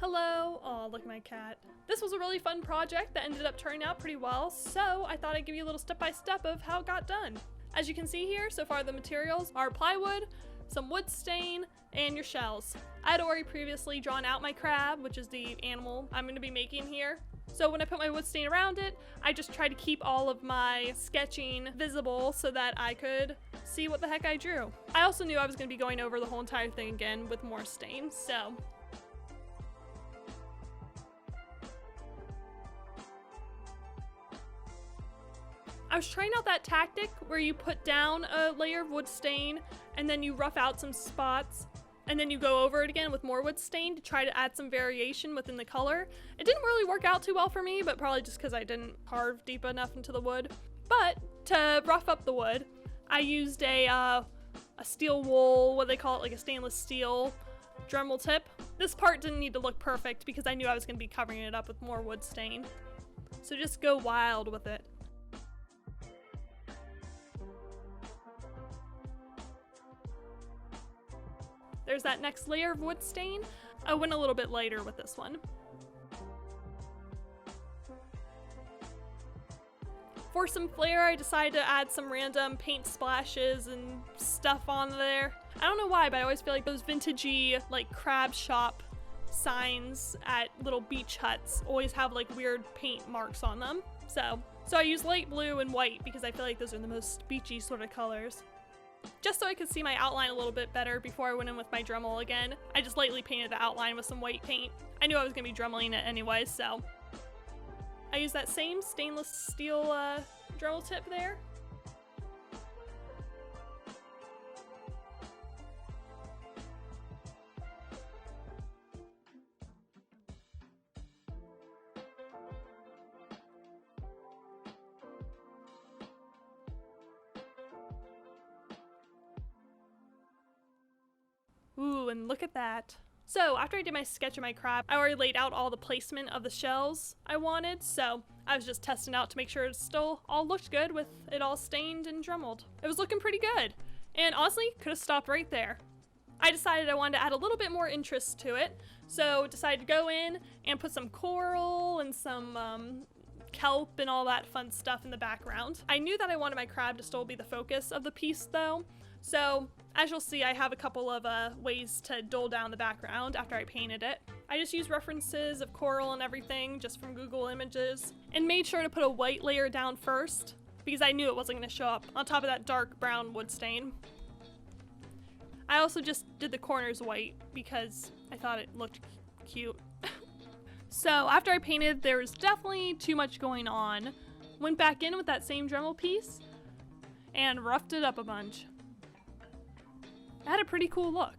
Hello! Aw, look at my cat. This was a really fun project that ended up turning out pretty well, so I thought I'd give you a little step-by-step of how it got done. As you can see here, so far the materials are plywood, some wood stain, and your shells. I had already previously drawn out my crab, which is the animal I'm going to be making here. So when I put my wood stain around it, I just tried to keep all of my sketching visible so that I could see what the heck I drew. I also knew I was going to be going over the whole entire thing again with more stain, so I was trying out that tactic where you put down a layer of wood stain and then you rough out some spots and then you go over it again with more wood stain to try to add some variation within the color. It didn't really work out too well for me, but probably just because I didn't carve deep enough into the wood. But to rough up the wood, I used a steel wool, what they call it, like a stainless steel Dremel tip. This part didn't need to look perfect because I knew I was going to be covering it up with more wood stain. So just go wild with it. There's that next layer of wood stain. I went a little bit lighter with this one. For some flair, I decided to add some random paint splashes and stuff on there. I don't know why, but I always feel like those vintagey, like crab shop signs at little beach huts always have like weird paint marks on them. So I used light blue and white because I feel like those are the most beachy sort of colors. Just so I could see my outline a little bit better before I went in with my Dremel again, I just lightly painted the outline with some white paint. I knew I was going to be Dremeling it anyway, so I used that same stainless steel Dremel tip there. Ooh, and look at that. So after I did my sketch of my crab, I already laid out all the placement of the shells I wanted, so I was just testing out to make sure it still all looked good with it all stained and dremeled. It was looking pretty good, and honestly, could have stopped right there. I decided I wanted to add a little bit more interest to it, so decided to go in and put some coral and some kelp and all that fun stuff in the background. I knew that I wanted my crab to still be the focus of the piece though, so as you'll see, I have a couple of ways to dull down the background after I painted it. I just used references of coral and everything just from Google Images and made sure to put a white layer down first because I knew it wasn't going to show up on top of that dark brown wood stain. I also just did the corners white because I thought it looked cute. So after I painted, there was definitely too much going on. Went back in with that same Dremel piece and roughed it up a bunch. It had a pretty cool look.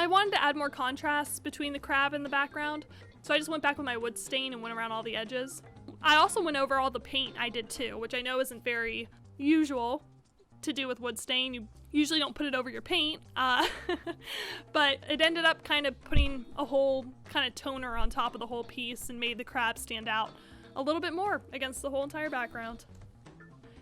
I wanted to add more contrast between the crab and the background, so I just went back with my wood stain and went around all the edges. I also went over all the paint I did too, which I know isn't very usual to do with wood stain. You usually don't put it over your paint, but it ended up kind of putting a whole kind of toner on top of the whole piece and made the crab stand out a little bit more against the whole entire background.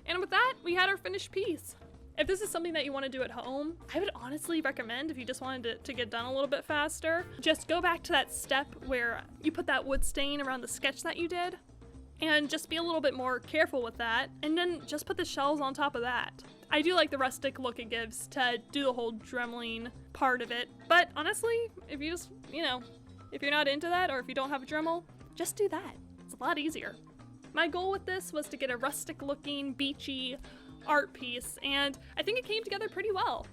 And with that, we had our finished piece. If this is something that you want to do at home, I would honestly recommend, if you just wanted to get done a little bit faster, just go back to that step where you put that wood stain around the sketch that you did, and just be a little bit more careful with that, and then just put the shells on top of that. I do like the rustic look it gives to do the whole Dremeling part of it, but honestly, if you just, if you're not into that, or if you don't have a Dremel, just do that. It's a lot easier. My goal with this was to get a rustic looking, beachy art piece, and I think it came together pretty well.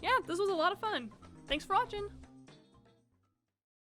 Yeah, this was a lot of fun. Thanks for watching.